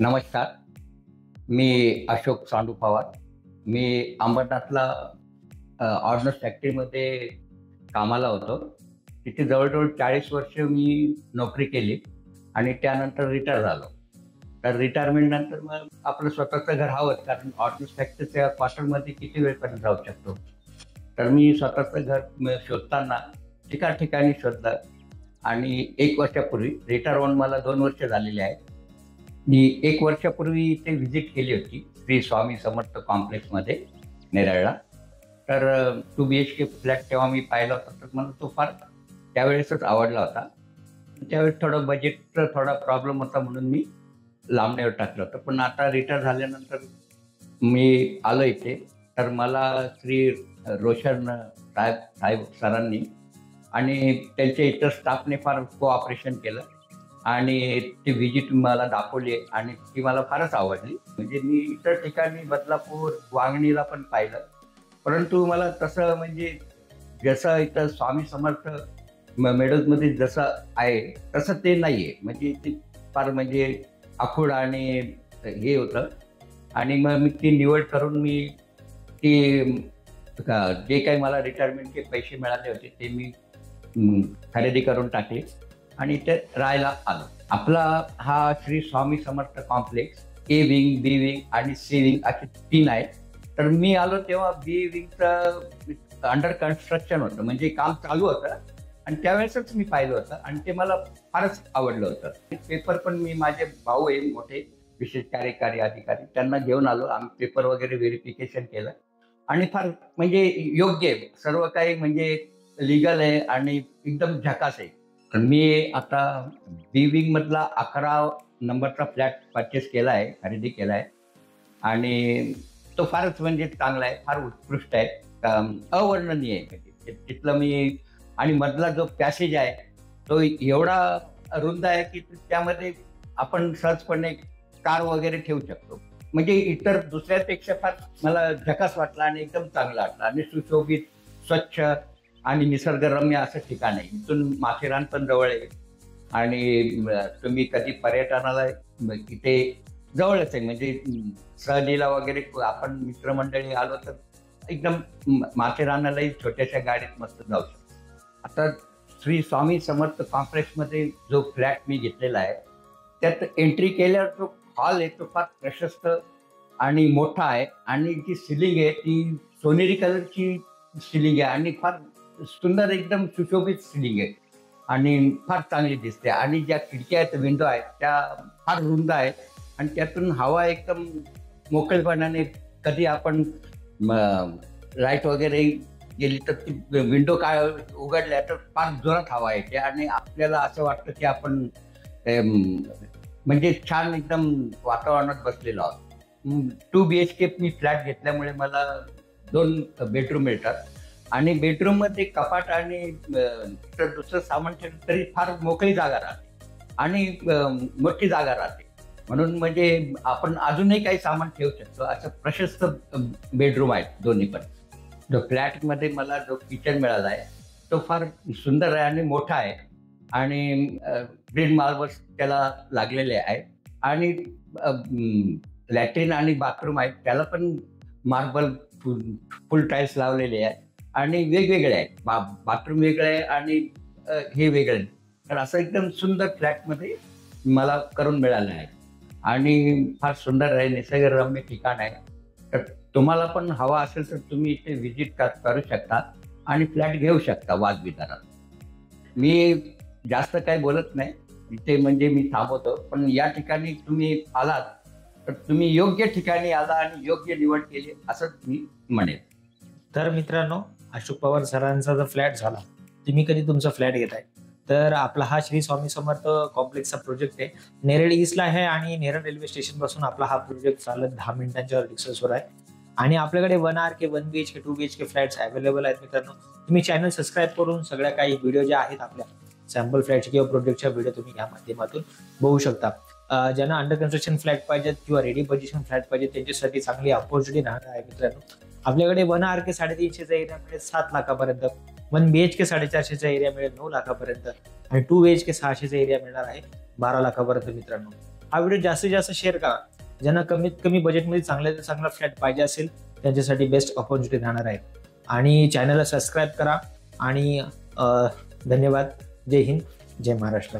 नमस्कार. मी अशोक सांडू पवार. मी अंबरनाथला ऑर्डनन्स फॅक्टरीमध्ये कामाला होतो. तिथे जवळ-जवळ 40 वर्ष मी नोकरी केली आणि त्यानंतर रिटायर झालो. तर रिटायरमेंटनंतर मग आपलं स्वतःचं घर हवंच, कारण ऑर्डनन्स फॅक्टरीच्या क्वार्टरमध्ये किती वेळपर्यंत राहू शकतो. तर मी स्वतःचं घर शोधताना ठिकाणी शोधलं आणि 1 वर्षापूर्वी रिटायर होऊन मला 2 वर्ष झालेली आहेत. मी 1 वर्षापूर्वी इथे व्हिजिट केली होती, श्री स्वामी समर्थ कॉम्प्लेक्समध्ये नेरळला. तर 2 BHK फ्लॅट तेव्हा मी पाहिला होता, तर मला तो फार त्यावेळेसच आवडला होता. त्यावेळेस थोडं बजेटचा थोडा प्रॉब्लेम होता म्हणून मी लांबणीवर टाकलं होतं. पण आता रिटायर झाल्यानंतर मी आलो इथे, तर मला श्री रोशन साहेब सरांनी आणि त्यांच्या इतर स्टाफने फार कोऑपरेशन केलं आणि ती व्हिजिट मला दाखवली आणि ती मला फारच आवडली. म्हणजे मी इतर ठिकाणी बदलापूर, वांगणीला पण पाहिलं. परंतु मला तसं म्हणजे जसं इथं स्वामी समर्थ मेडल्समध्ये जसं आहे तसं ते नाही आहे. म्हणजे ते फार म्हणजे आखूड आणि हे होतं आणि मग मी ती निवड करून मी ती जे काही मला रिटायरमेंटचे पैसे मिळाले होते ते मी खरेदी करून टाकली आणि इथे राहायला आलो. आपला हा Shri Swami Samarth complex A wing, B wing आणि सी विंग असे 3 आहेत. तर मी आलो तेव्हा बी विंगचं अंडर कन्स्ट्रक्शन होतं, म्हणजे काम चालू होतं आणि त्यावेळेसच मी पाहिलं होतं आणि ते मला फारच आवडलं होतं. पेपर पण मी माझे भाऊ आहे मोठे विशेष कार्यकारी अधिकारी, त्यांना घेऊन आलो. आम्ही पेपर वगैरे व्हेरिफिकेशन केलं आणि फार म्हणजे योग्य आहे. सर्व काही म्हणजे लीगल आहे आणि एकदम झकास आहे. तर मी आता बी विंग मधला 11 नंबरचा फ्लॅट परचेस केला आहे, खरेदी केला आहे आणि तो फारच म्हणजे चांगला आहे, फार उत्कृष्ट आहे, अवर्णनीय आहे. म्हणजे तिथलं मी आणि मधला जो पॅसेज आहे तो एवढा रुंद आहे की त्यामध्ये आपण सहजपणे कार वगैरे ठेवू शकतो. म्हणजे इतर दुसऱ्यापेक्षा फार मला झकास वाटला आणि एकदम चांगला वाटला आणि सुशोभित, स्वच्छ आणि निसर्गरम्य असं ठिकाण आहे. इथून माथेरान पण जवळ आहे आणि तुम्ही कधी पर्यटनाला इथे जवळच आहे. म्हणजे सहलीला वगैरे आपण मित्रमंडळी आलो तर एकदम माथेरानालाही छोट्याशा गाडीत मस्त जाऊ शकतो. आता श्री स्वामी समर्थ कॉम्प्लेक्समध्ये जो फ्लॅट मी घेतलेला आहे त्यात एंट्री केल्यावर जो हॉल आहे तो फार प्रशस्त आणि मोठा आहे आणि जी सिलिंग आहे ती सोनेरी कलरची सिलिंग आहे आणि फार सुंदर एकदम सुशोभित सिलिंग आहे आणि फार चांगली दिसते आणि ज्या खिडक्या आहेत, विंडो आहेत, त्या फार रुंद आहेत आणि त्यातून हवा एकदम मोकळेपणाने कधी आपण लाईट वगैरे गेली तर ती विंडो काय उघडल्या तर फार जोरात हवा येते आणि आपल्याला असं वाटतं की आपण म्हणजे छान एकदम वातावरणात बसलेलो आहोत. 2 BHK मी फ्लॅट घेतल्यामुळे मला 2 बेडरूम मिळतात आणि बेडरूममध्ये कपाट आणि दुसरं सामान ठेवलं तरी फार मोकळी जागा राहते आणि मोठी जागा राहते. म्हणून म्हणजे आपण अजूनही काही सामान ठेवू शकतो असं प्रशस्त बेडरूम आहेत दोन्ही पण. जो फ्लॅटमध्ये मला जो किचन मिळाला आहे तो फार सुंदर आहे आणि मोठा आहे आणि ग्रीन मार्बल्स त्याला लागलेले आहेत आणि लॅट्रिन आणि बाथरूम आहेत त्याला पण मार्बल फुल टाईल्स लावलेले आहेत आणि वेगवेगळे आहेत. बाथरूम वेगळे आहे आणि हे वेगळे. तर असं एकदम सुंदर फ्लॅटमध्ये मला करून मिळालं आहे आणि फार सुंदर आहे, निसर्गरम्य ठिकाण आहे. तर तुम्हाला पण हवा असेल तर तुम्ही इथे व्हिजिट करू शकता आणि फ्लॅट घेऊ शकता वाजवी दरात. मी जास्त काही बोलत नाही इथे, म्हणजे मी थांबवतो. पण या ठिकाणी तुम्ही आलात तर तुम्ही योग्य ठिकाणी आला आणि योग्य निवड केली असं मी म्हणेन. तर मित्रांनो, अशोक पवार सरांचा जर फ्लॅट झाला, तुम्ही कधी तुमचा फ्लॅट घेताय तर आपला हा श्री स्वामी समर्थ कॉम्प्लेक्सचा प्रोजेक्ट आहे, नेरळ ईस्टला आहे आणि नेरळ रेल्वे स्टेशन पासून आपला हा प्रोजेक्ट चालत 10 मिनिटांच्या डिस्टन्सवर आहे आणि आपल्याकडे 1 RK, 1 BHK, 2 BHK flats available आहेत. मित्रांनो, तुम्ही चॅनल सबस्क्राईब करून सगळ्या काही व्हिडिओ ज्या आहेत आपल्या सॅम्पल फ्लॅटचे किंवा प्रोजेक्टच्या व्हिडिओ तुम्ही या माध्यमातून बघू शकता. ज्यांना अंडर कन्स्ट्रक्शन फ्लॅट पाहिजेत किंवा रेडी पोझिशन फ्लॅट पाहिजे त्यांच्यासाठी चांगली अपॉर्च्युनिटी राहणार आहे. मित्रांनो, आपल्याकडे 1 RK 350चा एरिया मिळेल 7 लाखापर्यंत, 1 BHK 450चा एरिया मिळेल 9 लाखापर्यंत आणि 2 BHK 600चा एरिया मिळणार आहे 12 लाखापर्यंत. मित्रांनो, हा व्हिडिओ जास्तीत जास्त शेअर करा. ज्यांना कमीत कमी बजेटमध्ये चांगल्यात चांगला फ्लॅट पाहिजे असेल त्यांच्यासाठी बेस्ट ऑपॉर्च्युनिटी राहणार आहे. आणि चॅनलला सबस्क्राईब करा आणि धन्यवाद. जय हिंद, जय महाराष्ट्र.